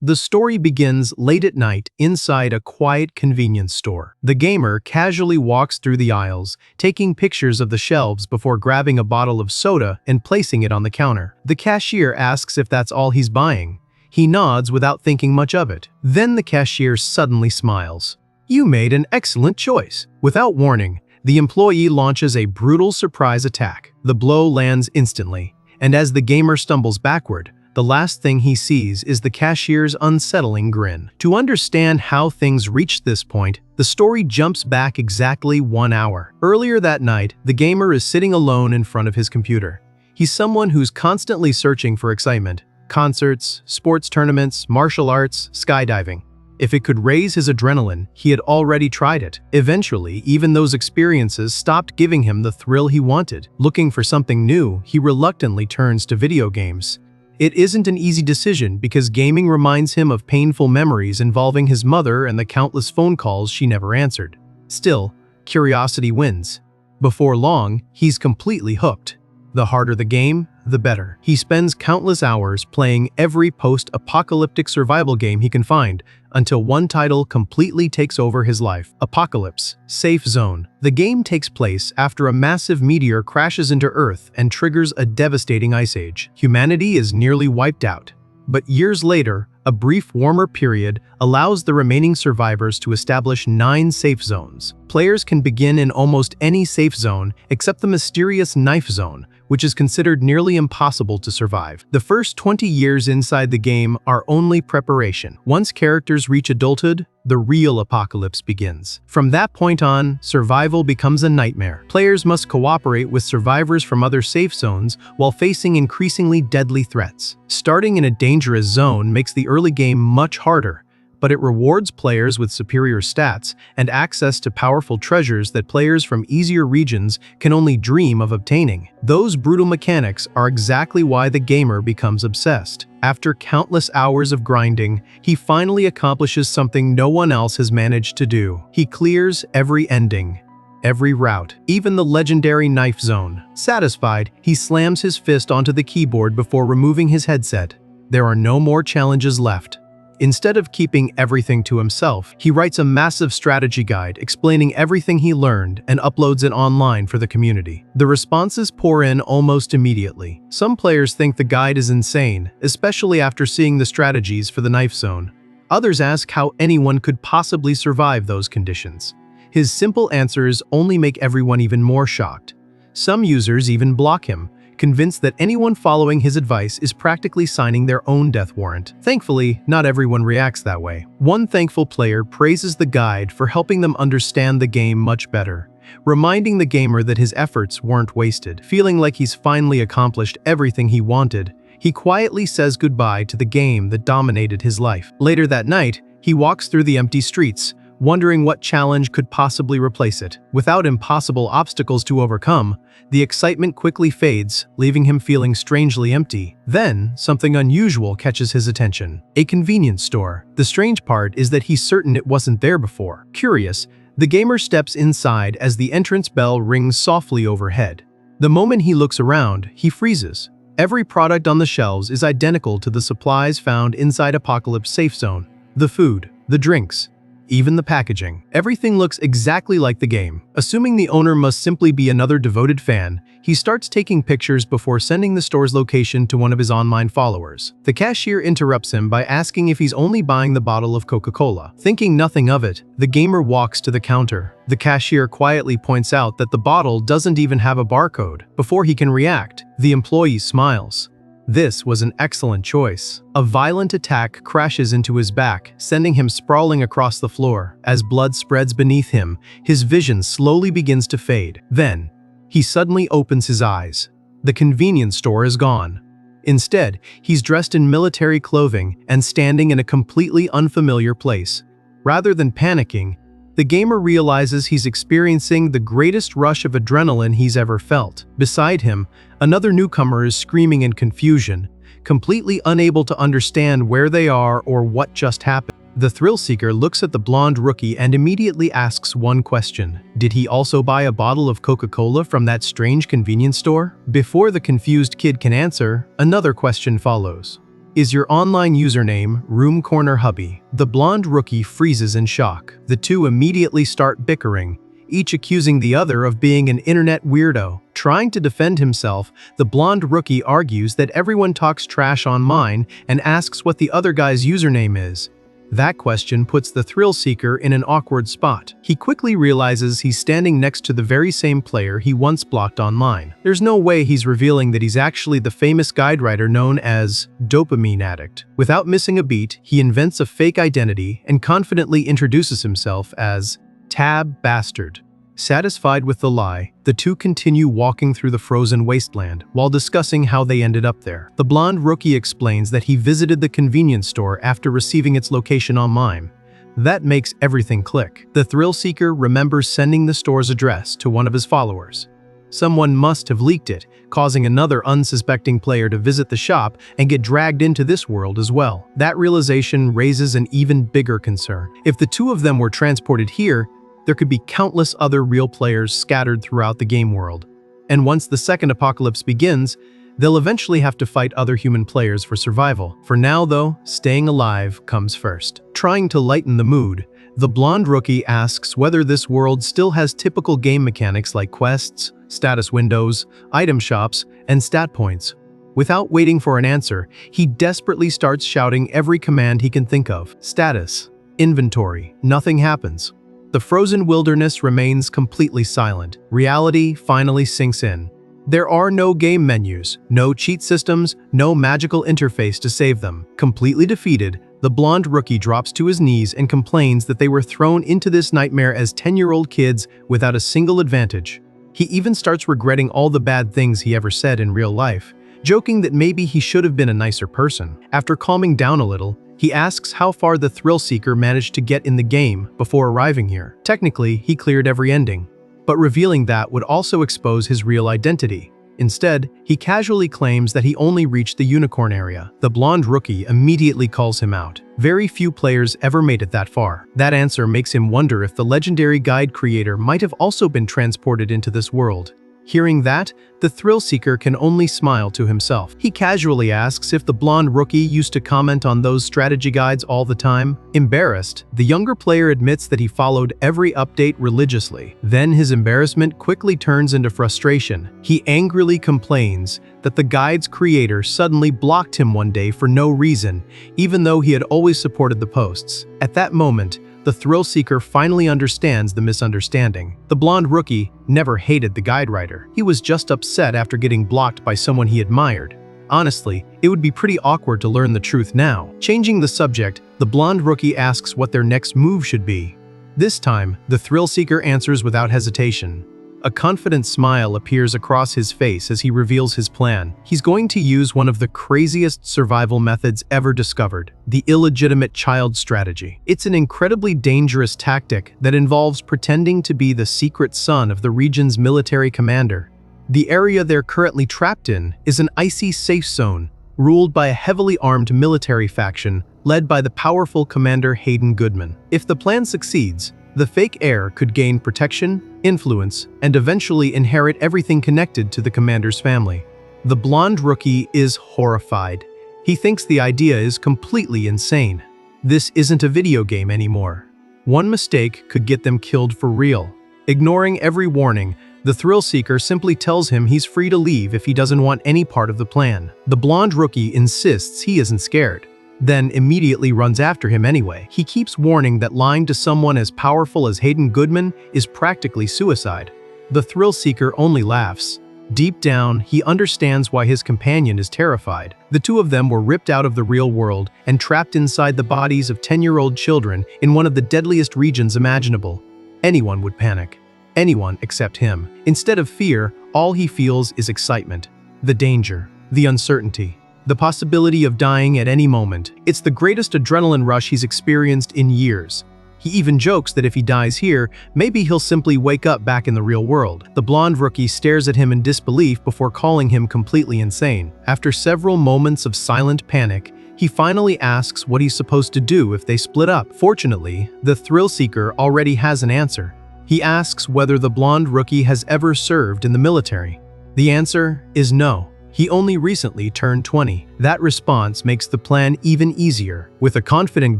The story begins late at night inside a quiet convenience store. The gamer casually walks through the aisles, taking pictures of the shelves before grabbing a bottle of soda and placing it on the counter. The cashier asks if that's all he's buying. He nods without thinking much of it. Then the cashier suddenly smiles. "You made an excellent choice." Without warning, the employee launches a brutal surprise attack. The blow lands instantly, and as the gamer stumbles backward, the last thing he sees is the cashier's unsettling grin. To understand how things reached this point, the story jumps back exactly 1 hour. Earlier that night, the gamer is sitting alone in front of his computer. He's someone who's constantly searching for excitement. Concerts, sports tournaments, martial arts, skydiving. If it could raise his adrenaline, he had already tried it. Eventually, even those experiences stopped giving him the thrill he wanted. Looking for something new, he reluctantly turns to video games. It isn't an easy decision because gaming reminds him of painful memories involving his mother and the countless phone calls she never answered. Still, curiosity wins. Before long, he's completely hooked. The harder the game, the better. He spends countless hours playing every post-apocalyptic survival game he can find, until one title completely takes over his life. Apocalypse: Safe Zone. The game takes place after a massive meteor crashes into Earth and triggers a devastating ice age. Humanity is nearly wiped out. But years later, a brief warmer period allows the remaining survivors to establish 9 safe zones. Players can begin in almost any safe zone except the mysterious knife zone, which is considered nearly impossible to survive. The first 20 years inside the game are only preparation. Once characters reach adulthood, the real apocalypse begins. From that point on, survival becomes a nightmare. Players must cooperate with survivors from other safe zones while facing increasingly deadly threats. Starting in a dangerous zone makes the early game much harder, but it rewards players with superior stats and access to powerful treasures that players from easier regions can only dream of obtaining. Those brutal mechanics are exactly why the gamer becomes obsessed. After countless hours of grinding, he finally accomplishes something no one else has managed to do. He clears every ending, every route, even the legendary knife zone. Satisfied, he slams his fist onto the keyboard before removing his headset. There are no more challenges left. Instead of keeping everything to himself, he writes a massive strategy guide explaining everything he learned and uploads it online for the community. The responses pour in almost immediately. Some players think the guide is insane, especially after seeing the strategies for the knife zone. Others ask how anyone could possibly survive those conditions. His simple answers only make everyone even more shocked. Some users even block him, convinced that anyone following his advice is practically signing their own death warrant. Thankfully, not everyone reacts that way. One thankful player praises the guide for helping them understand the game much better, reminding the gamer that his efforts weren't wasted. Feeling like he's finally accomplished everything he wanted, he quietly says goodbye to the game that dominated his life. Later that night, he walks through the empty streets, wondering what challenge could possibly replace it. Without impossible obstacles to overcome, the excitement quickly fades, leaving him feeling strangely empty. Then, something unusual catches his attention: a convenience store. The strange part is that he's certain it wasn't there before. Curious, the gamer steps inside as the entrance bell rings softly overhead. The moment he looks around, he freezes. Every product on the shelves is identical to the supplies found inside Apocalypse Safe Zone. The food, the drinks, even the packaging. Everything looks exactly like the game. Assuming the owner must simply be another devoted fan, he starts taking pictures before sending the store's location to one of his online followers. The cashier interrupts him by asking if he's only buying the bottle of Coca-Cola. Thinking nothing of it, the gamer walks to the counter. The cashier quietly points out that the bottle doesn't even have a barcode. Before he can react, the employee smiles. This was an excellent choice. A violent attack crashes into his back, sending him sprawling across the floor. As blood spreads beneath him, his vision slowly begins to fade. Then, he suddenly opens his eyes. The convenience store is gone. Instead, he's dressed in military clothing and standing in a completely unfamiliar place. Rather than panicking, the gamer realizes he's experiencing the greatest rush of adrenaline he's ever felt. Beside him, another newcomer is screaming in confusion, completely unable to understand where they are or what just happened. The thrill-seeker looks at the blonde rookie and immediately asks one question: did he also buy a bottle of Coca-Cola from that strange convenience store? Before the confused kid can answer, another question follows. Is your online username Room Corner Hubby? The blonde rookie freezes in shock. The two immediately start bickering, each accusing the other of being an internet weirdo. Trying to defend himself, the blonde rookie argues that everyone talks trash online and asks what the other guy's username is. That question puts the thrill seeker in an awkward spot. He quickly realizes he's standing next to the very same player he once blocked online. There's no way he's revealing that he's actually the famous guide writer known as Dopamine Addict. Without missing a beat, he invents a fake identity and confidently introduces himself as Tab Bastard. Satisfied with the lie, the two continue walking through the frozen wasteland while discussing how they ended up there. The blonde rookie explains that he visited the convenience store after receiving its location online. That makes everything click. The thrill seeker remembers sending the store's address to one of his followers. Someone must have leaked it, causing another unsuspecting player to visit the shop and get dragged into this world as well. That realization raises an even bigger concern. If the two of them were transported here, there could be countless other real players scattered throughout the game world. And once the second apocalypse begins, they'll eventually have to fight other human players for survival. For now, though, staying alive comes first. Trying to lighten the mood, the blonde rookie asks whether this world still has typical game mechanics like quests, status windows, item shops, and stat points. Without waiting for an answer, he desperately starts shouting every command he can think of. Status, inventory, nothing happens. The frozen wilderness remains completely silent. Reality finally sinks in. There are no game menus, no cheat systems, no magical interface to save them. Completely defeated, the blonde rookie drops to his knees and complains that they were thrown into this nightmare as 10-year-old kids without a single advantage. He even starts regretting all the bad things he ever said in real life, joking that maybe he should have been a nicer person. After calming down a little, he asks how far the thrill seeker managed to get in the game before arriving here. Technically, he cleared every ending, but revealing that would also expose his real identity. Instead, he casually claims that he only reached the unicorn area. The blonde rookie immediately calls him out. Very few players ever made it that far. That answer makes him wonder if the legendary guide creator might have also been transported into this world. Hearing that, the thrill seeker can only smile to himself. He casually asks if the blonde rookie used to comment on those strategy guides all the time. Embarrassed, the younger player admits that he followed every update religiously. Then his embarrassment quickly turns into frustration. He angrily complains that the guide's creator suddenly blocked him one day for no reason, even though he had always supported the posts. At that moment, the thrill seeker finally understands the misunderstanding. The blonde rookie never hated the guide writer. He was just upset after getting blocked by someone he admired. Honestly, it would be pretty awkward to learn the truth now. Changing the subject, the blonde rookie asks what their next move should be. This time, the thrill seeker answers without hesitation. A confident smile appears across his face as he reveals his plan. He's going to use one of the craziest survival methods ever discovered, the illegitimate child strategy. It's an incredibly dangerous tactic that involves pretending to be the secret son of the region's military commander. The area they're currently trapped in is an icy safe zone, ruled by a heavily armed military faction led by the powerful Commander Hayden Goodman. If the plan succeeds, the fake heir could gain protection, influence, and eventually inherit everything connected to the commander's family. The blonde rookie is horrified. He thinks the idea is completely insane. This isn't a video game anymore. One mistake could get them killed for real. Ignoring every warning, the thrill seeker simply tells him he's free to leave if he doesn't want any part of the plan. The blonde rookie insists he isn't scared, then immediately runs after him anyway. He keeps warning that lying to someone as powerful as Hayden Goodman is practically suicide. The thrill seeker only laughs. Deep down, he understands why his companion is terrified. The two of them were ripped out of the real world and trapped inside the bodies of 10-year-old children in one of the deadliest regions imaginable. Anyone would panic. Anyone except him. Instead of fear, all he feels is excitement. The danger, the uncertainty, the possibility of dying at any moment. It's the greatest adrenaline rush he's experienced in years. He even jokes that if he dies here, maybe he'll simply wake up back in the real world. The blonde rookie stares at him in disbelief before calling him completely insane. After several moments of silent panic, he finally asks what he's supposed to do if they split up. Fortunately, the thrill seeker already has an answer. He asks whether the blonde rookie has ever served in the military. The answer is no. He only recently turned 20. That response makes the plan even easier. With a confident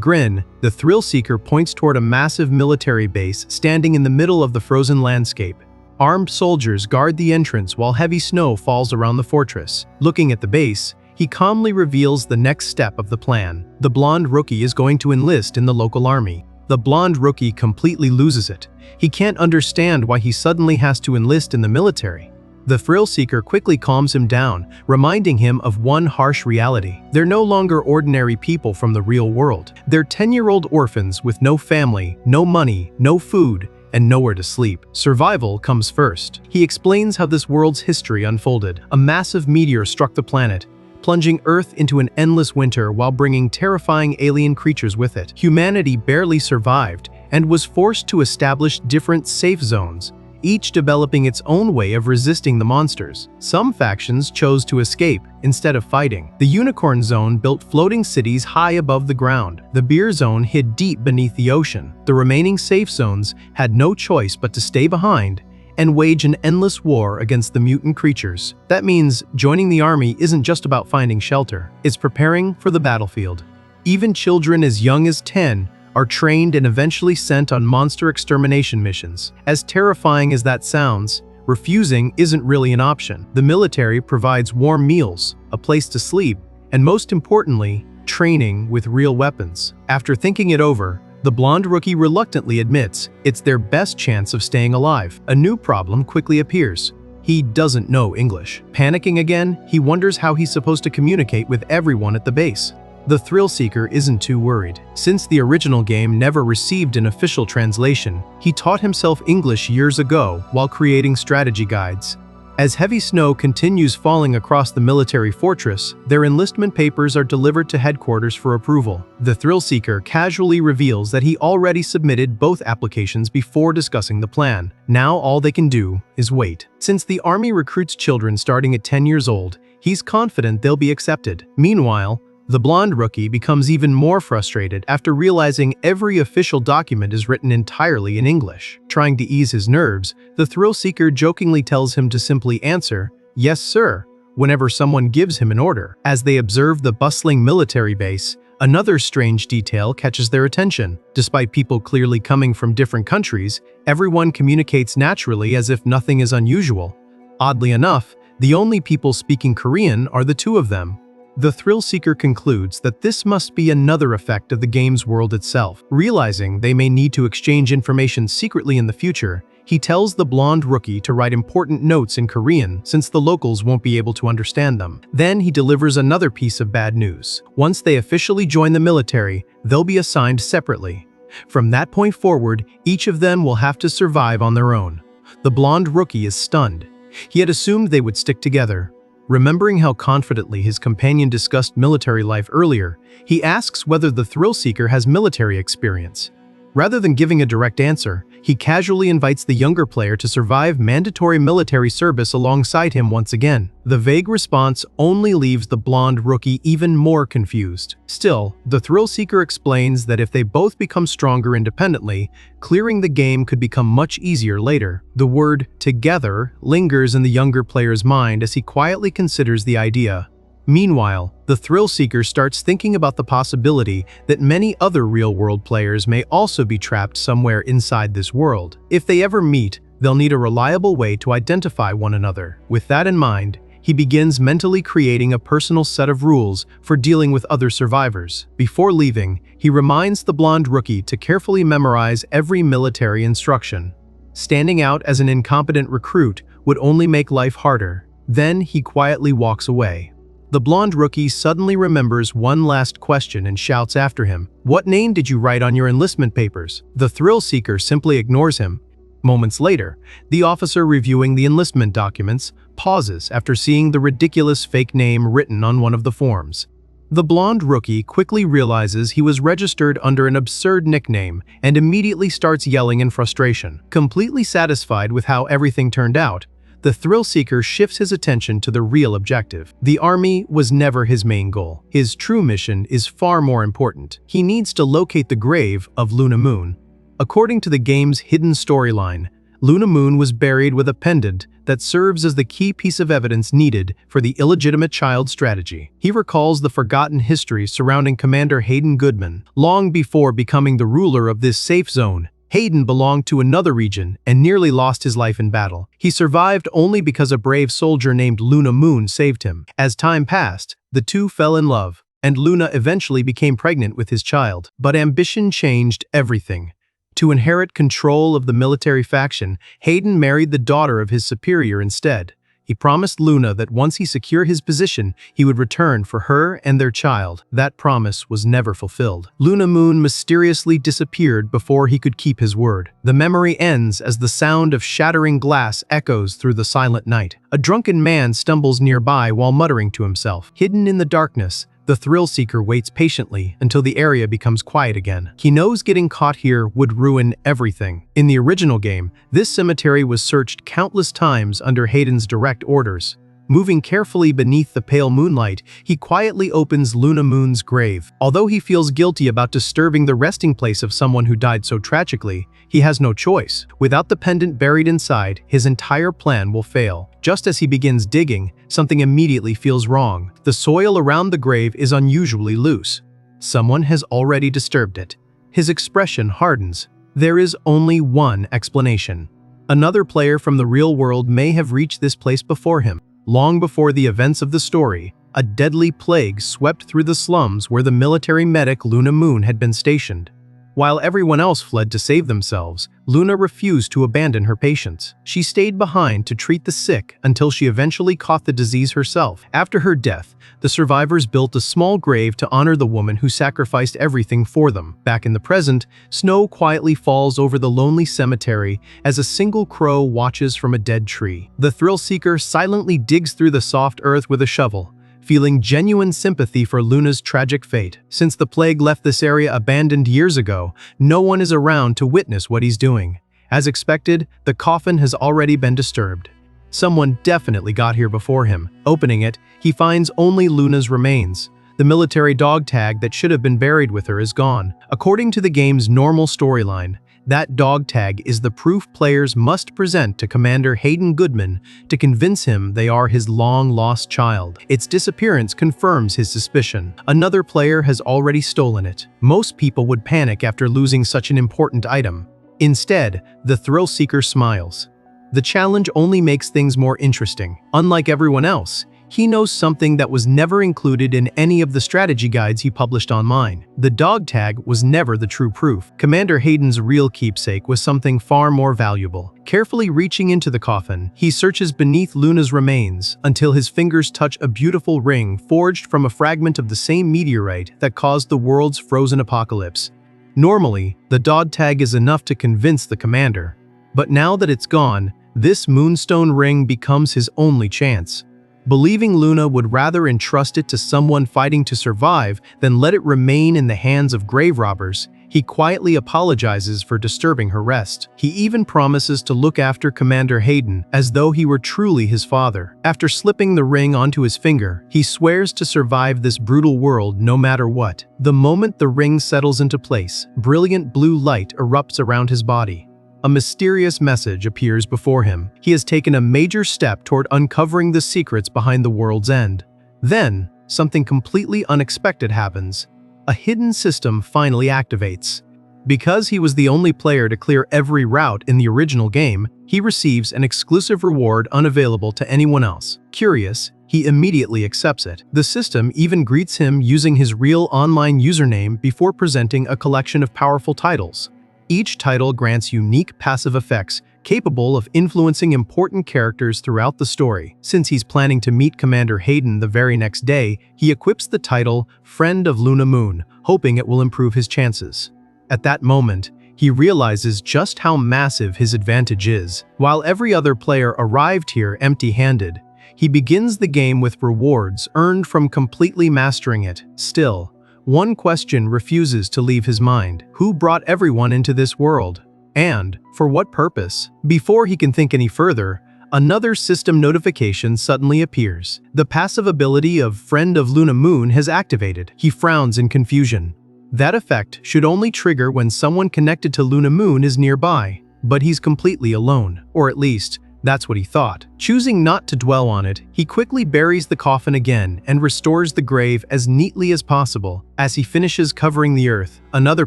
grin, the thrill-seeker points toward a massive military base standing in the middle of the frozen landscape. Armed soldiers guard the entrance while heavy snow falls around the fortress. Looking at the base, he calmly reveals the next step of the plan. The blonde rookie is going to enlist in the local army. The blonde rookie completely loses it. He can't understand why he suddenly has to enlist in the military. The thrill-seeker quickly calms him down, reminding him of one harsh reality. They're no longer ordinary people from the real world. They're 10-year-old orphans with no family, no money, no food, and nowhere to sleep. Survival comes first. He explains how this world's history unfolded. A massive meteor struck the planet, plunging Earth into an endless winter while bringing terrifying alien creatures with it. Humanity barely survived and was forced to establish different safe zones, each developing its own way of resisting the monsters. Some factions chose to escape instead of fighting. The Unicorn Zone built floating cities high above the ground. The Beer Zone hid deep beneath the ocean. The remaining safe zones had no choice but to stay behind and wage an endless war against the mutant creatures. That means joining the army isn't just about finding shelter, it's preparing for the battlefield. Even children as young as 10 are trained and eventually sent on monster extermination missions. As terrifying as that sounds, refusing isn't really an option. The military provides warm meals, a place to sleep, and most importantly, training with real weapons. After thinking it over, the blonde rookie reluctantly admits it's their best chance of staying alive. A new problem quickly appears. He doesn't know English. Panicking again, he wonders how he's supposed to communicate with everyone at the base. The thrill-seeker isn't too worried. Since the original game never received an official translation, he taught himself English years ago while creating strategy guides. As heavy snow continues falling across the military fortress, their enlistment papers are delivered to headquarters for approval. The thrill-seeker casually reveals that he already submitted both applications before discussing the plan. Now all they can do is wait. Since the army recruits children starting at 10 years old, he's confident they'll be accepted. Meanwhile, the blonde rookie becomes even more frustrated after realizing every official document is written entirely in English. Trying to ease his nerves, the thrill-seeker jokingly tells him to simply answer, "Yes, sir," whenever someone gives him an order. As they observe the bustling military base, another strange detail catches their attention. Despite people clearly coming from different countries, everyone communicates naturally as if nothing is unusual. Oddly enough, the only people speaking Korean are the two of them. The thrill-seeker concludes that this must be another effect of the game's world itself. Realizing they may need to exchange information secretly in the future, he tells the blonde rookie to write important notes in Korean since the locals won't be able to understand them. Then he delivers another piece of bad news. Once they officially join the military, they'll be assigned separately. From that point forward, each of them will have to survive on their own. The blonde rookie is stunned. He had assumed they would stick together. Remembering how confidently his companion discussed military life earlier, he asks whether the thrill-seeker has military experience. Rather than giving a direct answer, he casually invites the younger player to survive mandatory military service alongside him once again. The vague response only leaves the blonde rookie even more confused. Still, the thrill-seeker explains that if they both become stronger independently, clearing the game could become much easier later. The word "together" lingers in the younger player's mind as he quietly considers the idea. Meanwhile, the thrill-seeker starts thinking about the possibility that many other real-world players may also be trapped somewhere inside this world. If they ever meet, they'll need a reliable way to identify one another. With that in mind, he begins mentally creating a personal set of rules for dealing with other survivors. Before leaving, he reminds the blonde rookie to carefully memorize every military instruction. Standing out as an incompetent recruit would only make life harder. Then he quietly walks away. The blonde rookie suddenly remembers one last question and shouts after him, "What name did you write on your enlistment papers?" The thrill-seeker simply ignores him. Moments later, the officer reviewing the enlistment documents pauses after seeing the ridiculous fake name written on one of the forms. The blonde rookie quickly realizes he was registered under an absurd nickname and immediately starts yelling in frustration. Completely satisfied with how everything turned out, the thrill-seeker shifts his attention to the real objective. The army was never his main goal. His true mission is far more important. He needs to locate the grave of Luna Moon. According to the game's hidden storyline, Luna Moon was buried with a pendant that serves as the key piece of evidence needed for the illegitimate child strategy. He recalls the forgotten history surrounding Commander Hayden Goodman. Long before becoming the ruler of this safe zone, Hayden belonged to another region and nearly lost his life in battle. He survived only because a brave soldier named Luna Moon saved him. As time passed, the two fell in love, and Luna eventually became pregnant with his child. But ambition changed everything. To inherit control of the military faction, Hayden married the daughter of his superior instead. He promised Luna that once he secured his position, he would return for her and their child. That promise was never fulfilled. Luna Moon mysteriously disappeared before he could keep his word. The memory ends as the sound of shattering glass echoes through the silent night. A drunken man stumbles nearby while muttering to himself. Hidden in the darkness, the thrill-seeker waits patiently until the area becomes quiet again. He knows getting caught here would ruin everything. In the original game, this cemetery was searched countless times under Hayden's direct orders. Moving carefully beneath the pale moonlight, he quietly opens Luna Moon's grave. Although he feels guilty about disturbing the resting place of someone who died so tragically, he has no choice. Without the pendant buried inside, his entire plan will fail. Just as he begins digging, something immediately feels wrong. The soil around the grave is unusually loose. Someone has already disturbed it. His expression hardens. There is only one explanation. Another player from the real world may have reached this place before him. Long before the events of the story, a deadly plague swept through the slums where the military medic Luna Moon had been stationed. While everyone else fled to save themselves, Luna refused to abandon her patients. She stayed behind to treat the sick until she eventually caught the disease herself. After her death, the survivors built a small grave to honor the woman who sacrificed everything for them. Back in the present, snow quietly falls over the lonely cemetery as a single crow watches from a dead tree. The thrill-seeker silently digs through the soft earth with a shovel, feeling genuine sympathy for Luna's tragic fate. Since the plague left this area abandoned years ago, no one is around to witness what he's doing. As expected, the coffin has already been disturbed. Someone definitely got here before him. Opening it, he finds only Luna's remains. The military dog tag that should have been buried with her is gone. According to the game's normal storyline, that dog tag is the proof players must present to Commander Hayden Goodman to convince him they are his long-lost child. Its disappearance confirms his suspicion. Another player has already stolen it. Most people would panic after losing such an important item. Instead, the thrill-seeker smiles. The challenge only makes things more interesting. Unlike everyone else, he knows something that was never included in any of the strategy guides he published online. The dog tag was never the true proof. Commander Hayden's real keepsake was something far more valuable. Carefully reaching into the coffin, he searches beneath Luna's remains until his fingers touch a beautiful ring forged from a fragment of the same meteorite that caused the world's frozen apocalypse. Normally, the dog tag is enough to convince the commander. But now that it's gone, this moonstone ring becomes his only chance. Believing Luna would rather entrust it to someone fighting to survive than let it remain in the hands of grave robbers, he quietly apologizes for disturbing her rest. He even promises to look after Commander Hayden as though he were truly his father. After slipping the ring onto his finger, he swears to survive this brutal world no matter what. The moment the ring settles into place, brilliant blue light erupts around his body. A mysterious message appears before him. He has taken a major step toward uncovering the secrets behind the world's end. Then, something completely unexpected happens. A hidden system finally activates. Because he was the only player to clear every route in the original game, he receives an exclusive reward unavailable to anyone else. Curious, he immediately accepts it. The system even greets him using his real online username before presenting a collection of powerful titles. Each title grants unique passive effects capable of influencing important characters throughout the story. Since he's planning to meet Commander Hayden the very next day, he equips the title Friend of Luna Moon, hoping it will improve his chances. At that moment, he realizes just how massive his advantage is. While every other player arrived here empty-handed, he begins the game with rewards earned from completely mastering it. Still, one question refuses to leave his mind. Who brought everyone into this world? And for what purpose? Before he can think any further, another system notification suddenly appears. The passive ability of Friend of Luna Moon has activated. He frowns in confusion. That effect should only trigger when someone connected to Luna Moon is nearby, but he's completely alone, or at least, That's what he thought. Choosing not to dwell on it, he quickly buries the coffin again and restores the grave as neatly as possible. As he finishes covering the earth, another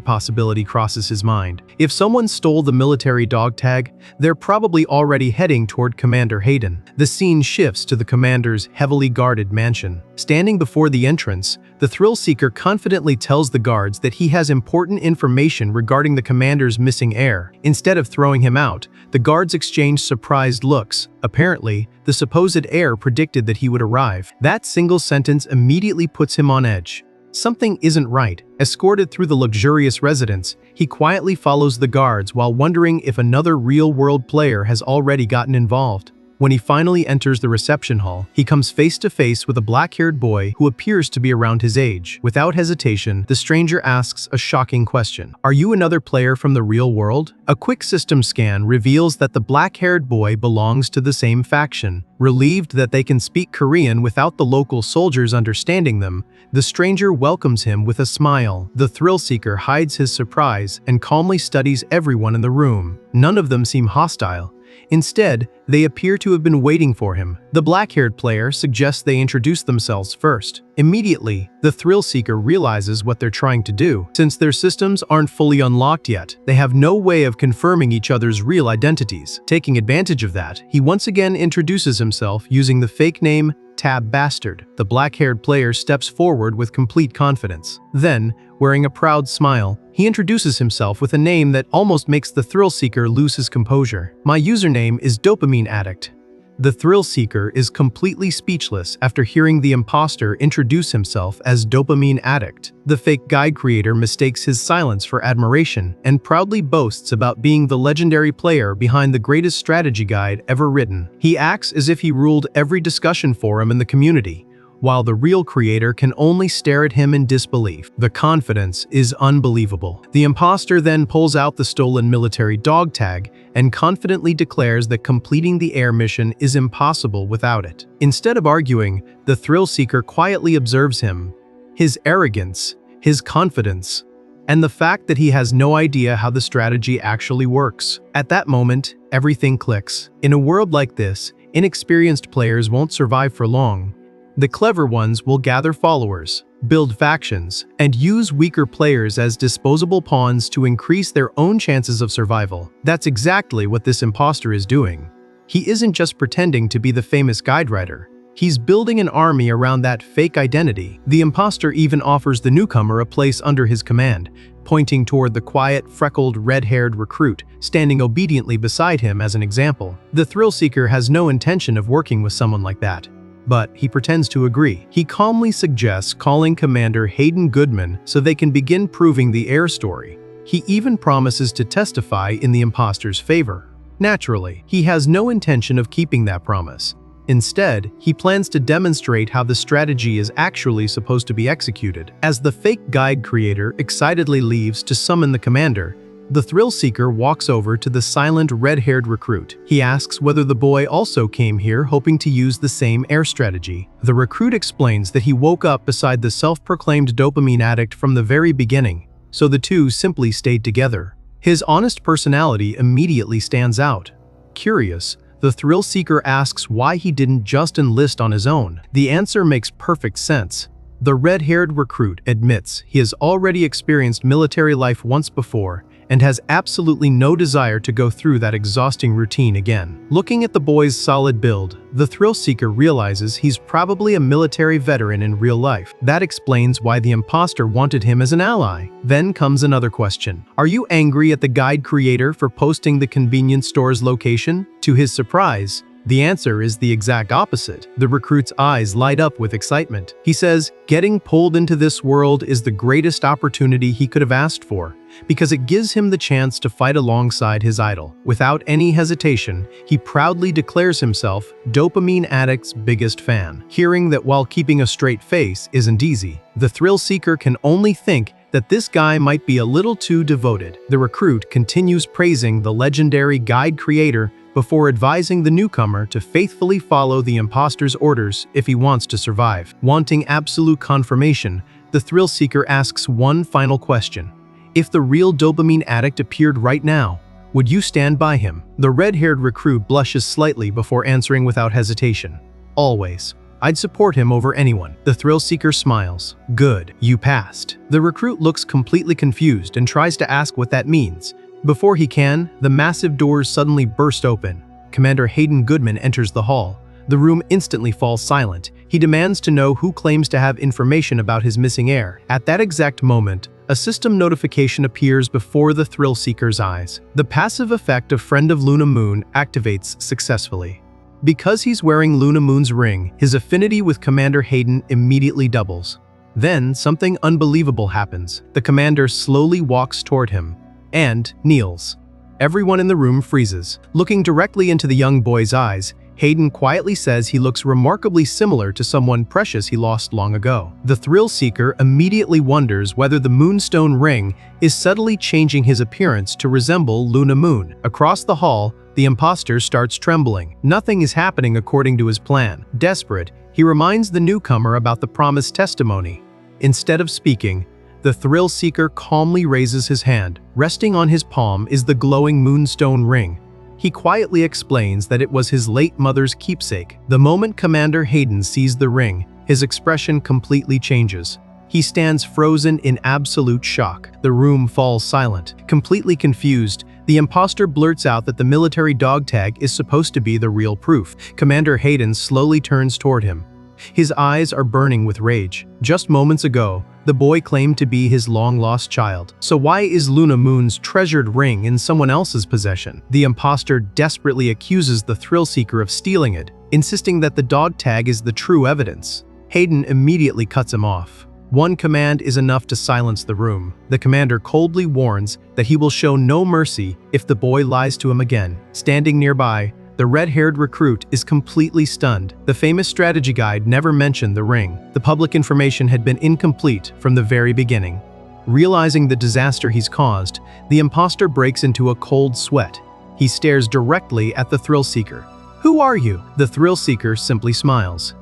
possibility crosses his mind. If someone stole the military dog tag, they're probably already heading toward Commander Hayden. The scene shifts to the commander's heavily guarded mansion. Standing before the entrance, the thrill-seeker confidently tells the guards that he has important information regarding the commander's missing heir. Instead of throwing him out, the guards exchange surprised looks. Apparently, the supposed heir predicted that he would arrive. That single sentence immediately puts him on edge. Something isn't right. Escorted through the luxurious residence, he quietly follows the guards while wondering if another real-world player has already gotten involved. When he finally enters the reception hall, he comes face to face with a black-haired boy who appears to be around his age. Without hesitation, the stranger asks a shocking question. "Are you another player from the real world?" A quick system scan reveals that the black-haired boy belongs to the same faction. Relieved that they can speak Korean without the local soldiers understanding them, the stranger welcomes him with a smile. The thrill-seeker hides his surprise and calmly studies everyone in the room. None of them seem hostile. Instead, they appear to have been waiting for him. The black-haired player suggests they introduce themselves first. Immediately, the thrill-seeker realizes what they're trying to do. Since their systems aren't fully unlocked yet, they have no way of confirming each other's real identities. Taking advantage of that, he once again introduces himself using the fake name Tab Bastard. The black-haired player steps forward with complete confidence. Then, wearing a proud smile, he introduces himself with a name that almost makes the thrill-seeker lose his composure. "My username is Dopamine Addict." The thrill-seeker is completely speechless after hearing the imposter introduce himself as Dopamine Addict. The fake guide creator mistakes his silence for admiration and proudly boasts about being the legendary player behind the greatest strategy guide ever written. He acts as if he ruled every discussion forum in the community, while the real creator can only stare at him in disbelief. The confidence is unbelievable. The imposter then pulls out the stolen military dog tag and confidently declares that completing the air mission is impossible without it. Instead of arguing, the thrill-seeker quietly observes him, his arrogance, his confidence, and the fact that he has no idea how the strategy actually works. At that moment, everything clicks. In a world like this, inexperienced players won't survive for long. The clever ones will gather followers, build factions, and use weaker players as disposable pawns to increase their own chances of survival. That's exactly what this imposter is doing. He isn't just pretending to be the famous guide writer. He's building an army around that fake identity. The imposter even offers the newcomer a place under his command, pointing toward the quiet, freckled, red-haired recruit, standing obediently beside him as an example. The thrill-seeker has no intention of working with someone like that, but he pretends to agree. He calmly suggests calling Commander Hayden Goodman so they can begin proving the heir story. He even promises to testify in the imposter's favor. Naturally, he has no intention of keeping that promise. Instead, he plans to demonstrate how the strategy is actually supposed to be executed. As the fake guide creator excitedly leaves to summon the commander, the thrill-seeker walks over to the silent red-haired recruit. He asks whether the boy also came here hoping to use the same air strategy. The recruit explains that he woke up beside the self-proclaimed dopamine addict from the very beginning, so the two simply stayed together. His honest personality immediately stands out. Curious, the thrill-seeker asks why he didn't just enlist on his own. The answer makes perfect sense. The red-haired recruit admits he has already experienced military life once before and has absolutely no desire to go through that exhausting routine again. Looking at the boy's solid build, the thrill-seeker realizes he's probably a military veteran in real life. That explains why the imposter wanted him as an ally. Then comes another question. Are you angry at the guide creator for posting the convenience store's location? To his surprise, the answer is the exact opposite. The recruit's eyes light up with excitement. He says, getting pulled into this world is the greatest opportunity he could have asked for, because it gives him the chance to fight alongside his idol. Without any hesitation, he proudly declares himself Dopamine Addict's biggest fan. Hearing that while keeping a straight face isn't easy, the thrill-seeker can only think that this guy might be a little too devoted. The recruit continues praising the legendary guide creator before advising the newcomer to faithfully follow the imposter's orders if he wants to survive. Wanting absolute confirmation, the thrill-seeker asks one final question. If the real dopamine addict appeared right now, Would you stand by him? The red-haired recruit blushes slightly before answering without hesitation. Always. I'd support him over anyone. The thrill seeker smiles. Good, you passed. The recruit looks completely confused and tries to ask what that means. Before he can, the massive doors suddenly burst open. Commander Hayden Goodman enters the hall. The room instantly falls silent. He demands to know who claims to have information about his missing heir. At that exact moment, a system notification appears before the thrill seeker's eyes. The passive effect of Friend of Luna Moon activates successfully. Because he's wearing Luna Moon's ring, his affinity with Commander Hayden immediately doubles. Then, something unbelievable happens. The commander slowly walks toward him and kneels. Everyone in the room freezes. Looking directly into the young boy's eyes, Hayden quietly says he looks remarkably similar to someone precious he lost long ago. The thrill seeker immediately wonders whether the Moonstone ring is subtly changing his appearance to resemble Luna Moon. Across the hall, the imposter starts trembling. Nothing is happening according to his plan. Desperate, he reminds the newcomer about the promised testimony. Instead of speaking, the thrill seeker calmly raises his hand. Resting on his palm is the glowing Moonstone ring. He quietly explains that it was his late mother's keepsake. The moment Commander Hayden sees the ring, his expression completely changes. He stands frozen in absolute shock. The room falls silent. Completely confused, the imposter blurts out that the military dog tag is supposed to be the real proof. Commander Hayden slowly turns toward him. His eyes are burning with rage. Just moments ago, the boy claimed to be his long-lost child. So why is Luna Moon's treasured ring in someone else's possession? The imposter desperately accuses the thrill seeker of stealing it, insisting that the dog tag is the true evidence. Hayden immediately cuts him off. One command is enough to silence the room. The commander coldly warns that he will show no mercy if the boy lies to him again. Standing nearby, the red-haired recruit is completely stunned. The famous strategy guide never mentioned the ring. The public information had been incomplete from the very beginning. Realizing the disaster he's caused, the imposter breaks into a cold sweat. He stares directly at the thrill seeker. "Who are you?" The thrill seeker simply smiles.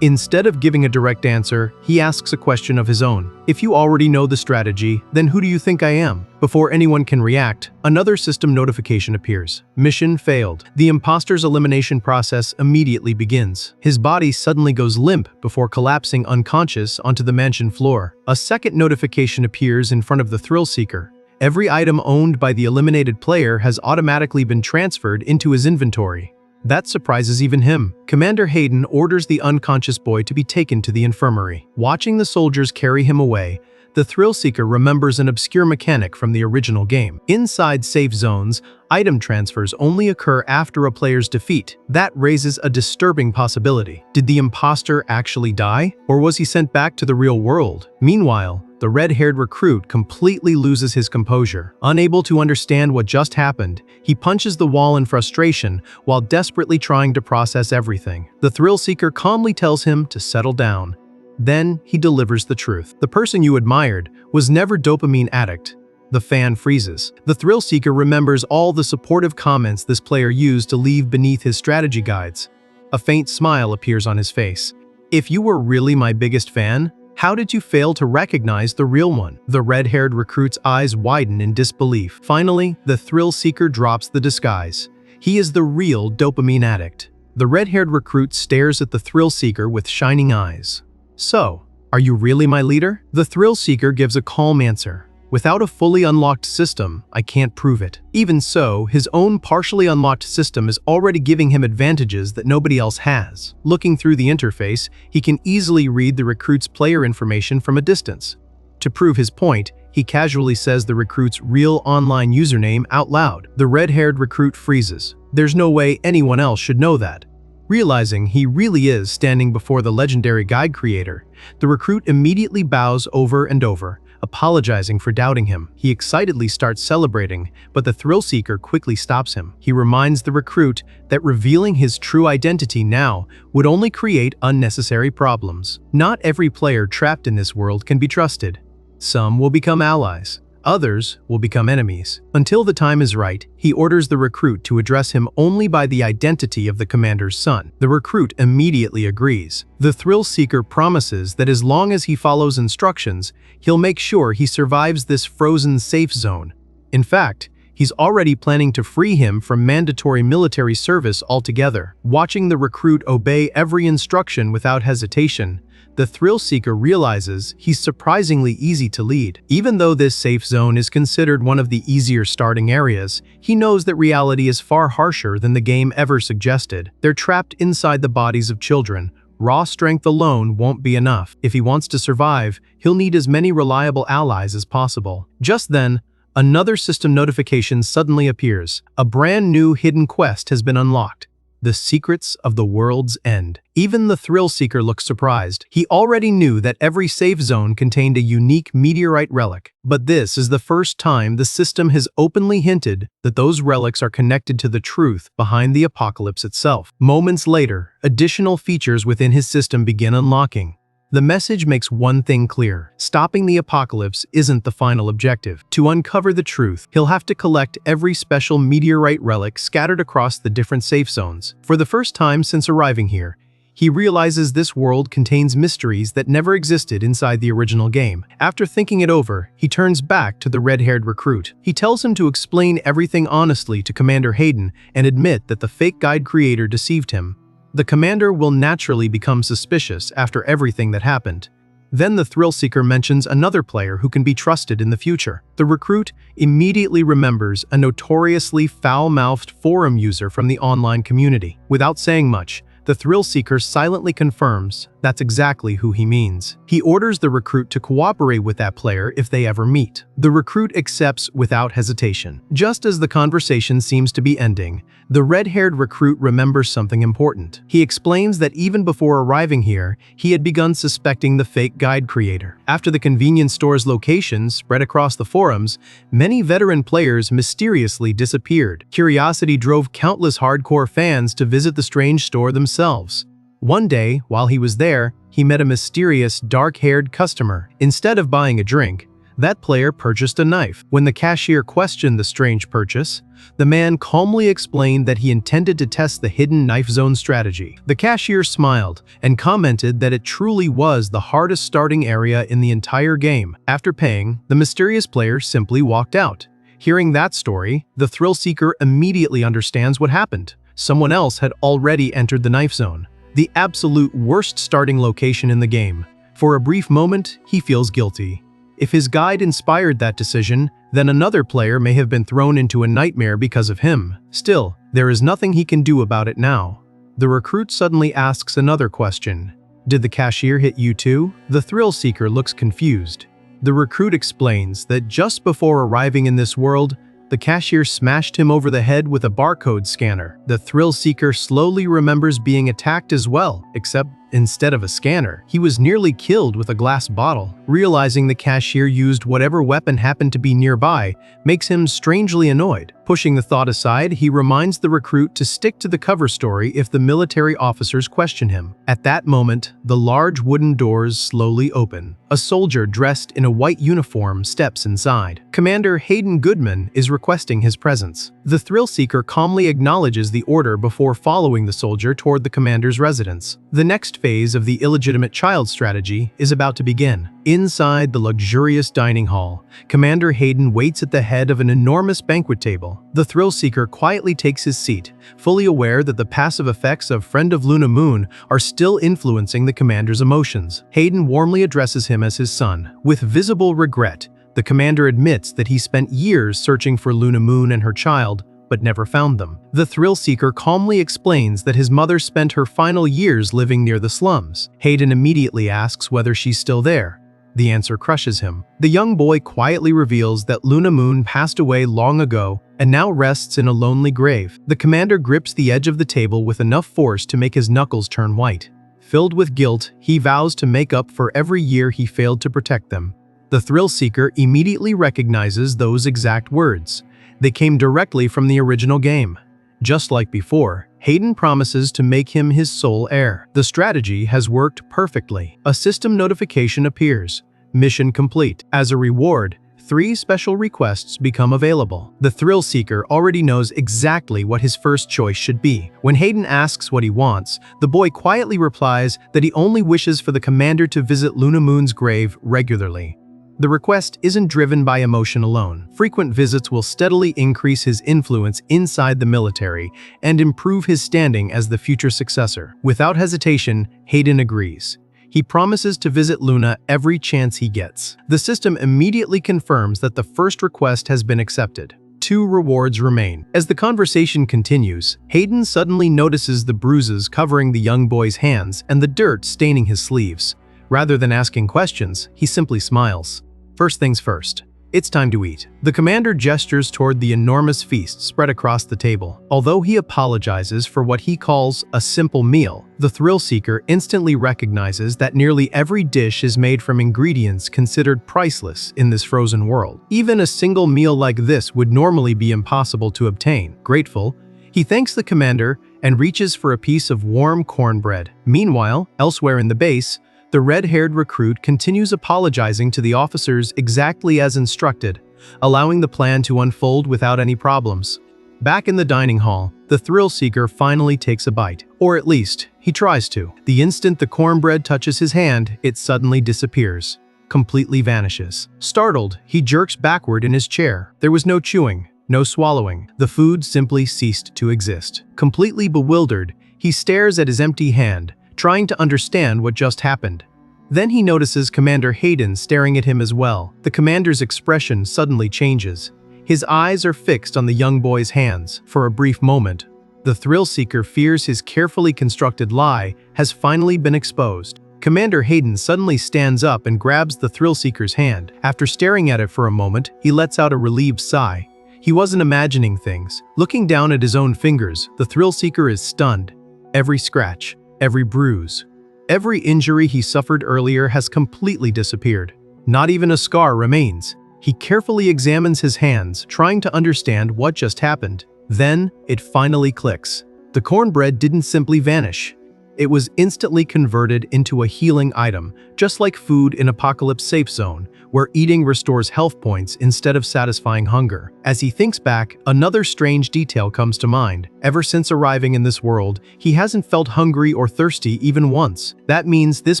Instead of giving a direct answer, he asks a question of his own. "If you already know the strategy, then who do you think I am?" Before anyone can react, another system notification appears. Mission failed. The imposter's elimination process immediately begins. His body suddenly goes limp before collapsing unconscious onto the mansion floor. A second notification appears in front of the thrill seeker. Every item owned by the eliminated player has automatically been transferred into his inventory. That surprises even him. Commander Hayden orders the unconscious boy to be taken to the infirmary. Watching the soldiers carry him away, the thrill seeker remembers an obscure mechanic from the original game. Inside safe zones, item transfers only occur after a player's defeat. That raises a disturbing possibility. Did the imposter actually die? Or was he sent back to the real world? Meanwhile, the red-haired recruit completely loses his composure. Unable to understand what just happened, he punches the wall in frustration while desperately trying to process everything. The thrill seeker calmly tells him to settle down. Then he delivers the truth. The person you admired was never dopamine addict. The fan freezes. The thrill seeker remembers all the supportive comments this player used to leave beneath his strategy guides. A faint smile appears on his face. "If you were really my biggest fan, how did you fail to recognize the real one?" The red-haired recruit's eyes widen in disbelief. Finally, the thrill seeker drops the disguise. He is the real dopamine addict. The red-haired recruit stares at the thrill seeker with shining eyes. "So, are you really my leader?" The thrill seeker gives a calm answer. "Without a fully unlocked system, I can't prove it." Even so, his own partially unlocked system is already giving him advantages that nobody else has. Looking through the interface, he can easily read the recruit's player information from a distance. To prove his point, he casually says the recruit's real online username out loud. The red-haired recruit freezes. There's no way anyone else should know that. Realizing he really is standing before the legendary guide creator, the recruit immediately bows over and over, apologizing for doubting him. He excitedly starts celebrating, but the thrill seeker quickly stops him. He reminds the recruit that revealing his true identity now would only create unnecessary problems. Not every player trapped in this world can be trusted. Some will become allies. Others will become enemies. Until the time is right, he orders the recruit to address him only by the identity of the commander's son. The recruit immediately agrees. The thrill seeker promises that as long as he follows instructions, he'll make sure he survives this frozen safe zone. In fact, He's already planning to free him from mandatory military service altogether. Watching the recruit obey every instruction without hesitation, the thrill-seeker realizes he's surprisingly easy to lead. Even though this safe zone is considered one of the easier starting areas, he knows that reality is far harsher than the game ever suggested. They're trapped inside the bodies of children. Raw strength alone won't be enough. If he wants to survive, he'll need as many reliable allies as possible. Just then, another system notification suddenly appears. A brand new hidden quest has been unlocked. The Secrets of the World's End. Even the thrill-seeker looks surprised. He already knew that every safe zone contained a unique meteorite relic. But this is the first time the system has openly hinted that those relics are connected to the truth behind the apocalypse itself. Moments later, additional features within his system begin unlocking. The message makes one thing clear: stopping the apocalypse isn't the final objective. To uncover the truth, he'll have to collect every special meteorite relic scattered across the different safe zones. For the first time since arriving here, he realizes this world contains mysteries that never existed inside the original game. After thinking it over, he turns back to the red-haired recruit. He tells him to explain everything honestly to Commander Hayden and admit that the fake guide creator deceived him. The commander will naturally become suspicious after everything that happened. Then the thrill-seeker mentions another player who can be trusted in the future. The recruit immediately remembers a notoriously foul-mouthed forum user from the online community. Without saying much, the thrill-seeker silently confirms that's exactly who he means. He orders the recruit to cooperate with that player if they ever meet. The recruit accepts without hesitation. Just as the conversation seems to be ending, the red-haired recruit remembers something important. He explains that even before arriving here, he had begun suspecting the fake guide creator. After the convenience store's location spread across the forums, many veteran players mysteriously disappeared. Curiosity drove countless hardcore fans to visit the strange store themselves. One day, while he was there, he met a mysterious, dark-haired customer. Instead of buying a drink, that player purchased a knife. When the cashier questioned the strange purchase, the man calmly explained that he intended to test the hidden knife zone strategy. The cashier smiled and commented that it truly was the hardest starting area in the entire game. After paying, the mysterious player simply walked out. Hearing that story, the thrill-seeker immediately understands what happened. Someone else had already entered the knife zone, the absolute worst starting location in the game. For a brief moment, he feels guilty. If his guide inspired that decision, then another player may have been thrown into a nightmare because of him. Still, there is nothing he can do about it now. The recruit suddenly asks another question. Did the cashier hit you too? The thrill-seeker looks confused. The recruit explains that just before arriving in this world, the cashier smashed him over the head with a barcode scanner. The thrill-seeker slowly remembers being attacked as well, except instead of a scanner, he was nearly killed with a glass bottle. Realizing the cashier used whatever weapon happened to be nearby makes him strangely annoyed. Pushing the thought aside, he reminds the recruit to stick to the cover story if the military officers question him. At that moment, the large wooden doors slowly open. A soldier dressed in a white uniform steps inside. Commander Hayden Goodman is requesting his presence. The thrill-seeker calmly acknowledges the order before following the soldier toward the commander's residence. The next phase of the illegitimate child strategy is about to begin. Inside the luxurious dining hall, Commander Hayden waits at the head of an enormous banquet table. The thrill-seeker quietly takes his seat, fully aware that the passive effects of Friend of Luna Moon are still influencing the commander's emotions. Hayden warmly addresses him as his son. With visible regret, the commander admits that he spent years searching for Luna Moon and her child, but never found them. The thrill-seeker calmly explains that his mother spent her final years living near the slums. Hayden immediately asks whether she's still there. The answer crushes him. The young boy quietly reveals that Luna Moon passed away long ago and now rests in a lonely grave. The commander grips the edge of the table with enough force to make his knuckles turn white. Filled with guilt, he vows to make up for every year he failed to protect them. The thrill-seeker immediately recognizes those exact words. They came directly from the original game. Just like before, Hayden promises to make him his sole heir. The strategy has worked perfectly. A system notification appears. Mission complete. As a reward, 3 special requests become available. The thrill-seeker already knows exactly what his first choice should be. When Hayden asks what he wants, the boy quietly replies that he only wishes for the commander to visit Luna Moon's grave regularly. The request isn't driven by emotion alone. Frequent visits will steadily increase his influence inside the military and improve his standing as the future successor. Without hesitation, Hayden agrees. He promises to visit Luna every chance he gets. The system immediately confirms that the first request has been accepted. 2 rewards remain. As the conversation continues, Hayden suddenly notices the bruises covering the young boy's hands and the dirt staining his sleeves. Rather than asking questions, he simply smiles. First things first. It's time to eat. The commander gestures toward the enormous feast spread across the table. Although he apologizes for what he calls a simple meal, the thrill-seeker instantly recognizes that nearly every dish is made from ingredients considered priceless in this frozen world. Even a single meal like this would normally be impossible to obtain. Grateful, he thanks the commander and reaches for a piece of warm cornbread. Meanwhile, elsewhere in the base, the red-haired recruit continues apologizing to the officers exactly as instructed, allowing the plan to unfold without any problems. Back in the dining hall, the thrill-seeker finally takes a bite, or at least, he tries to. The instant the cornbread touches his hand, it suddenly disappears, completely vanishes. Startled, he jerks backward in his chair. There was no chewing, no swallowing. The food simply ceased to exist. Completely bewildered, he stares at his empty hand, trying to understand what just happened. Then he notices Commander Hayden staring at him as well. The commander's expression suddenly changes. His eyes are fixed on the young boy's hands. For a brief moment, the thrill-seeker fears his carefully constructed lie has finally been exposed. Commander Hayden suddenly stands up and grabs the thrill-seeker's hand. After staring at it for a moment, he lets out a relieved sigh. He wasn't imagining things. Looking down at his own fingers, the thrill-seeker is stunned. Every scratch, every bruise, every injury he suffered earlier has completely disappeared. Not even a scar remains. He carefully examines his hands, trying to understand what just happened. Then, it finally clicks. The cornbread didn't simply vanish. It was instantly converted into a healing item, just like food in Apocalypse Safe Zone, where eating restores health points instead of satisfying hunger. As he thinks back, another strange detail comes to mind. Ever since arriving in this world, he hasn't felt hungry or thirsty even once. That means this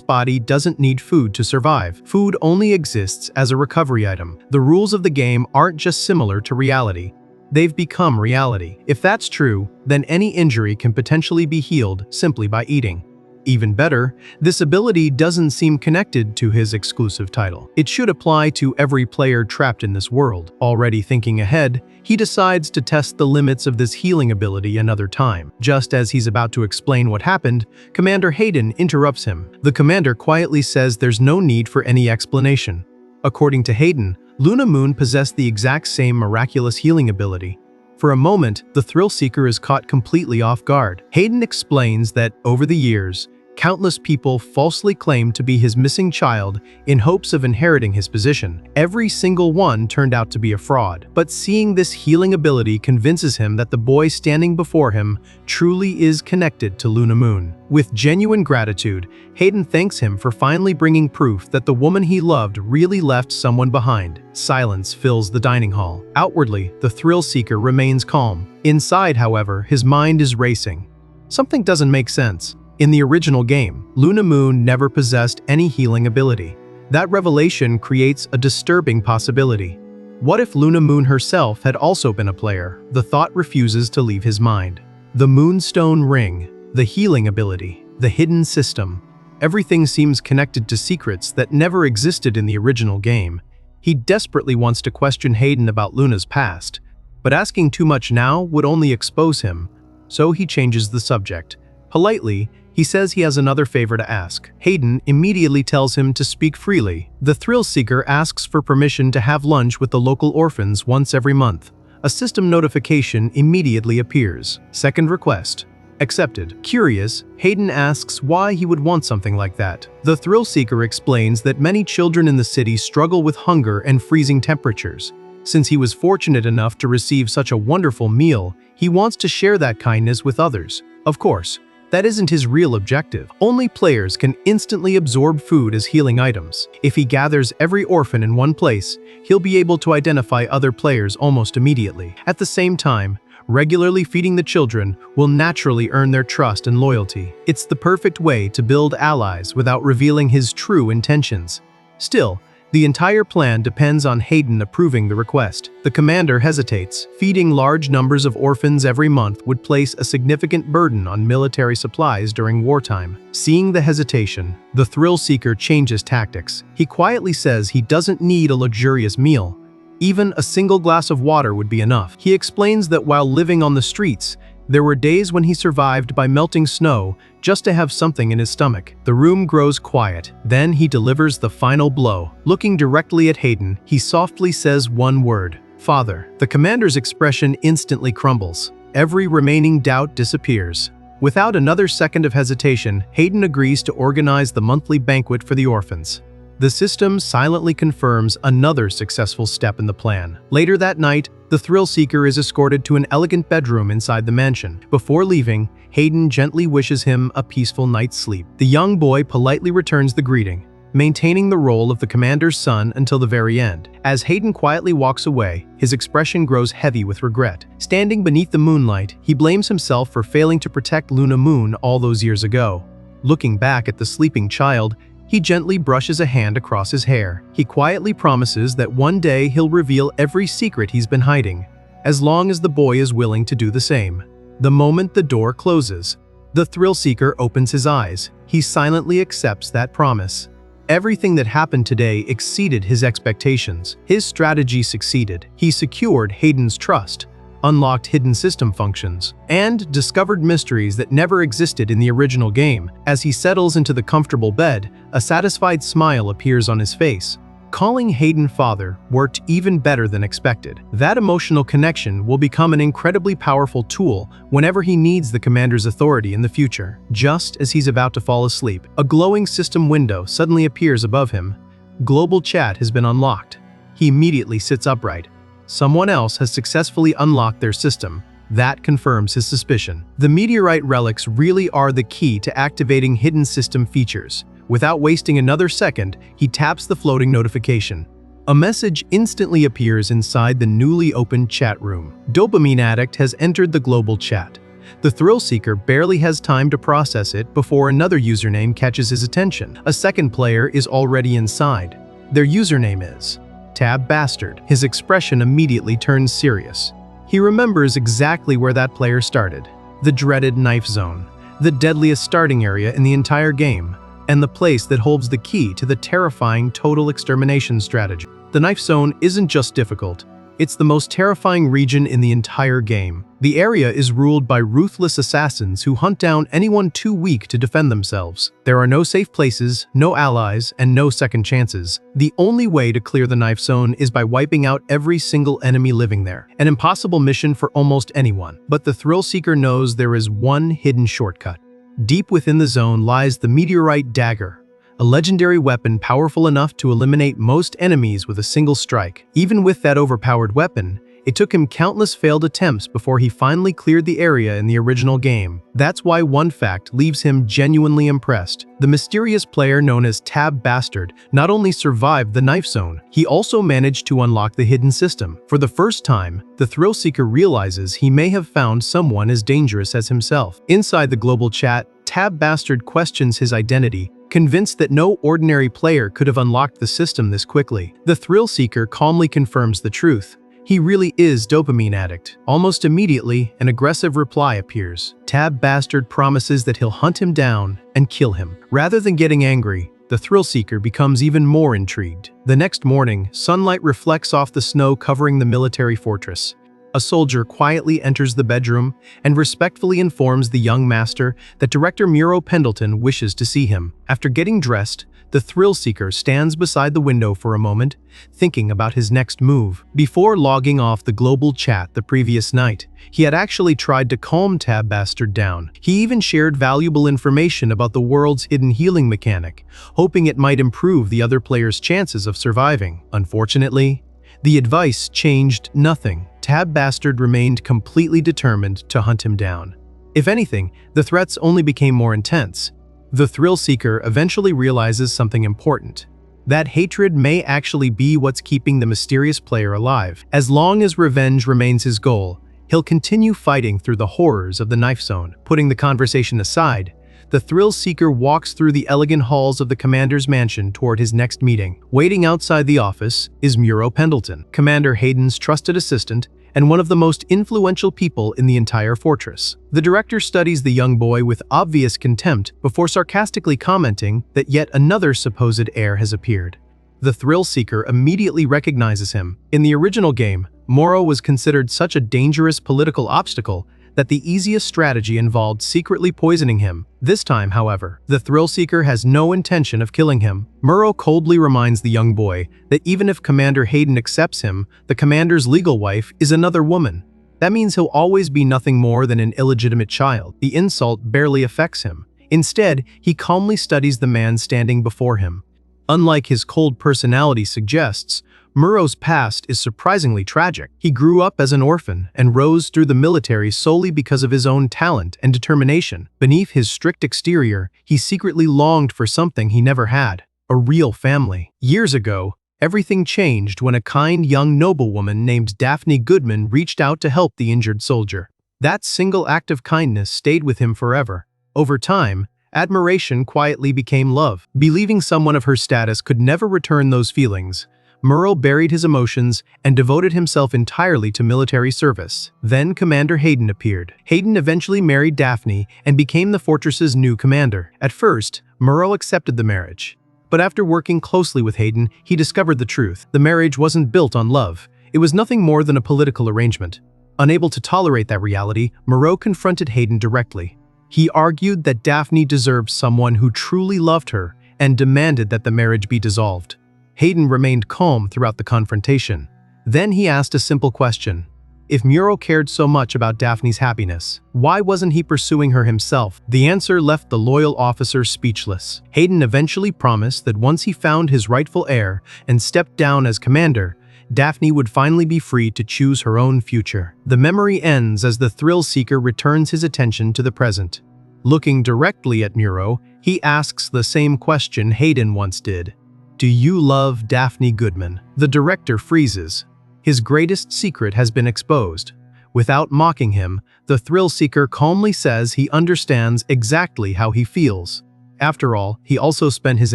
body doesn't need food to survive. Food only exists as a recovery item. The rules of the game aren't just similar to reality. They've become reality. If that's true, then any injury can potentially be healed simply by eating. Even better, this ability doesn't seem connected to his exclusive title. It should apply to every player trapped in this world. Already thinking ahead, he decides to test the limits of this healing ability another time. Just as he's about to explain what happened, Commander Hayden interrupts him. The commander quietly says there's no need for any explanation. According to Hayden, Luna Moon possessed the exact same miraculous healing ability. For a moment, the thrill-seeker is caught completely off guard. Hayden explains that, over the years, countless people falsely claimed to be his missing child in hopes of inheriting his position. Every single one turned out to be a fraud. But seeing this healing ability convinces him that the boy standing before him truly is connected to Luna Moon. With genuine gratitude, Hayden thanks him for finally bringing proof that the woman he loved really left someone behind. Silence fills the dining hall. Outwardly, the thrill-seeker remains calm. Inside, however, his mind is racing. Something doesn't make sense. In the original game, Luna Moon never possessed any healing ability. That revelation creates a disturbing possibility. What if Luna Moon herself had also been a player? The thought refuses to leave his mind. The Moonstone Ring, the healing ability, the hidden system. Everything seems connected to secrets that never existed in the original game. He desperately wants to question Hayden about Luna's past, but asking too much now would only expose him, so he changes the subject. Politely, he says he has another favor to ask. Hayden immediately tells him to speak freely. The thrill-seeker asks for permission to have lunch with the local orphans once every month. A system notification immediately appears. Second request. Accepted. Curious, Hayden asks why he would want something like that. The thrill-seeker explains that many children in the city struggle with hunger and freezing temperatures. Since he was fortunate enough to receive such a wonderful meal, he wants to share that kindness with others. Of course, that isn't his real objective. Only players can instantly absorb food as healing items. If he gathers every orphan in one place, he'll be able to identify other players almost immediately. At the same time, regularly feeding the children will naturally earn their trust and loyalty. It's the perfect way to build allies without revealing his true intentions. Still, The entire plan depends on Hayden approving the request. The commander hesitates. Feeding large numbers of orphans every month would place a significant burden on military supplies during wartime. Seeing the hesitation, the thrill-seeker changes tactics. He quietly says he doesn't need a luxurious meal. Even a single glass of water would be enough. He explains that while living on the streets, there were days when he survived by melting snow just to have something in his stomach. The room grows quiet. Then he delivers the final blow. Looking directly at Hayden, he softly says one word: "Father." The commander's expression instantly crumbles. Every remaining doubt disappears. Without another second of hesitation, Hayden agrees to organize the monthly banquet for the orphans. The system silently confirms another successful step in the plan. Later that night, the thrill-seeker is escorted to an elegant bedroom inside the mansion. Before leaving, Hayden gently wishes him a peaceful night's sleep. The young boy politely returns the greeting, maintaining the role of the commander's son until the very end. As Hayden quietly walks away, his expression grows heavy with regret. Standing beneath the moonlight, he blames himself for failing to protect Luna Moon all those years ago. Looking back at the sleeping child, he gently brushes a hand across his hair. He quietly promises that one day he'll reveal every secret he's been hiding, as long as the boy is willing to do the same. The moment the door closes, the thrill-seeker opens his eyes. He silently accepts that promise. Everything that happened today exceeded his expectations. His strategy succeeded. He secured Hayden's trust, unlocked hidden system functions, and discovered mysteries that never existed in the original game. As he settles into the comfortable bed, a satisfied smile appears on his face. Calling Hayden father worked even better than expected. That emotional connection will become an incredibly powerful tool whenever he needs the commander's authority in the future. Just as he's about to fall asleep, a glowing system window suddenly appears above him. Global chat has been unlocked. He immediately sits upright. Someone else has successfully unlocked their system. That confirms his suspicion. The meteorite relics really are the key to activating hidden system features. Without wasting another second, he taps the floating notification. A message instantly appears inside the newly opened chat room. Dopamine Addict has entered the global chat. The thrill-seeker barely has time to process it before another username catches his attention. A second player is already inside. Their username is Tab Bastard. His expression immediately turns serious. He remembers exactly where that player started. The dreaded knife zone, the deadliest starting area in the entire game, and the place that holds the key to the terrifying total extermination strategy. The knife zone isn't just difficult, it's the most terrifying region in the entire game. The area is ruled by ruthless assassins who hunt down anyone too weak to defend themselves. There are no safe places, no allies, and no second chances. The only way to clear the knife zone is by wiping out every single enemy living there. An impossible mission for almost anyone. But the thrill-seeker knows there is one hidden shortcut. Deep within the zone lies the meteorite dagger, a legendary weapon powerful enough to eliminate most enemies with a single strike. Even with that overpowered weapon, it took him countless failed attempts before he finally cleared the area in the original game. That's why one fact leaves him genuinely impressed. The mysterious player known as Tab Bastard not only survived the knife zone, he also managed to unlock the hidden system. For the first time, the thrill-seeker realizes he may have found someone as dangerous as himself. Inside the global chat, Tab Bastard questions his identity, convinced that no ordinary player could have unlocked the system this quickly. The thrill-seeker calmly confirms the truth. He really is Dopamine Addict. Almost immediately, an aggressive reply appears. Tab Bastard promises that he'll hunt him down and kill him. Rather than getting angry, the thrill-seeker becomes even more intrigued. The next morning, sunlight reflects off the snow covering the military fortress. A soldier quietly enters the bedroom and respectfully informs the young master that Director Muro Pendleton wishes to see him. After getting dressed, the thrill-seeker stands beside the window for a moment, thinking about his next move. Before logging off the global chat the previous night, he had actually tried to calm Tab Bastard down. He even shared valuable information about the world's hidden healing mechanic, hoping it might improve the other player's chances of surviving. Unfortunately, the advice changed nothing. Tab Bastard remained completely determined to hunt him down. If anything, the threats only became more intense. The thrill-seeker eventually realizes something important. That hatred may actually be what's keeping the mysterious player alive. As long as revenge remains his goal, he'll continue fighting through the horrors of the knife zone. Putting the conversation aside, the thrill-seeker walks through the elegant halls of the commander's mansion toward his next meeting. Waiting outside the office is Muro Pendleton, Commander Hayden's trusted assistant and one of the most influential people in the entire fortress. The director studies the young boy with obvious contempt before sarcastically commenting that yet another supposed heir has appeared. The thrill-seeker immediately recognizes him. In the original game, Muro was considered such a dangerous political obstacle that the easiest strategy involved secretly poisoning him. This time, however, the thrill-seeker has no intention of killing him. Muro coldly reminds the young boy that even if Commander Hayden accepts him, the commander's legal wife is another woman. That means he'll always be nothing more than an illegitimate child. The insult barely affects him. Instead, he calmly studies the man standing before him. Unlike his cold personality suggests, Muro's past is surprisingly tragic. He grew up as an orphan and rose through the military solely because of his own talent and determination. Beneath his strict exterior, he secretly longed for something he never had: a real family. Years ago, everything changed when a kind young noblewoman named Daphne Goodman reached out to help the injured soldier. That single act of kindness stayed with him forever. Over time, admiration quietly became love. Believing someone of her status could never return those feelings, Muro buried his emotions and devoted himself entirely to military service. Then Commander Hayden appeared. Hayden eventually married Daphne and became the fortress's new commander. At first, Muro accepted the marriage. But after working closely with Hayden, he discovered the truth. The marriage wasn't built on love. It was nothing more than a political arrangement. Unable to tolerate that reality, Muro confronted Hayden directly. He argued that Daphne deserved someone who truly loved her and demanded that the marriage be dissolved. Hayden remained calm throughout the confrontation. Then he asked a simple question. If Muro cared so much about Daphne's happiness, why wasn't he pursuing her himself? The answer left the loyal officer speechless. Hayden eventually promised that once he found his rightful heir and stepped down as commander, Daphne would finally be free to choose her own future. The memory ends as the thrill-seeker returns his attention to the present. Looking directly at Muro, he asks the same question Hayden once did. Do you love Daphne Goodman? The director freezes. His greatest secret has been exposed. Without mocking him, the thrill-seeker calmly says he understands exactly how he feels. After all, he also spent his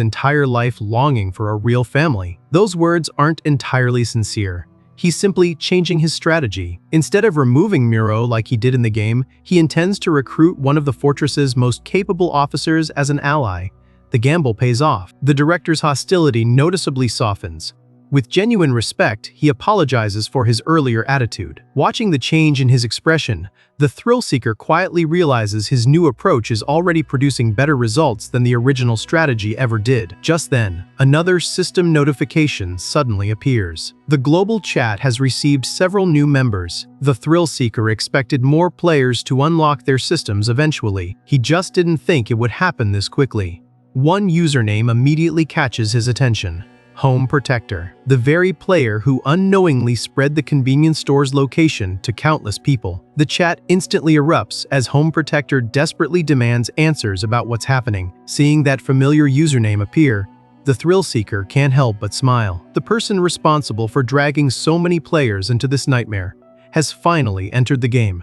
entire life longing for a real family. Those words aren't entirely sincere. He's simply changing his strategy. Instead of removing Muro like he did in the game, he intends to recruit one of the fortress's most capable officers as an ally. The gamble pays off. The director's hostility noticeably softens. With genuine respect, he apologizes for his earlier attitude. Watching the change in his expression, the thrill-seeker quietly realizes his new approach is already producing better results than the original strategy ever did. Just then, another system notification suddenly appears. The global chat has received several new members. The thrill-seeker expected more players to unlock their systems eventually. He just didn't think it would happen this quickly. One username immediately catches his attention. Home Protector, the very player who unknowingly spread the convenience store's location to countless people. The chat instantly erupts as Home Protector desperately demands answers about what's happening. Seeing that familiar username appear, the thrill-seeker can't help but smile. The person responsible for dragging so many players into this nightmare has finally entered the game.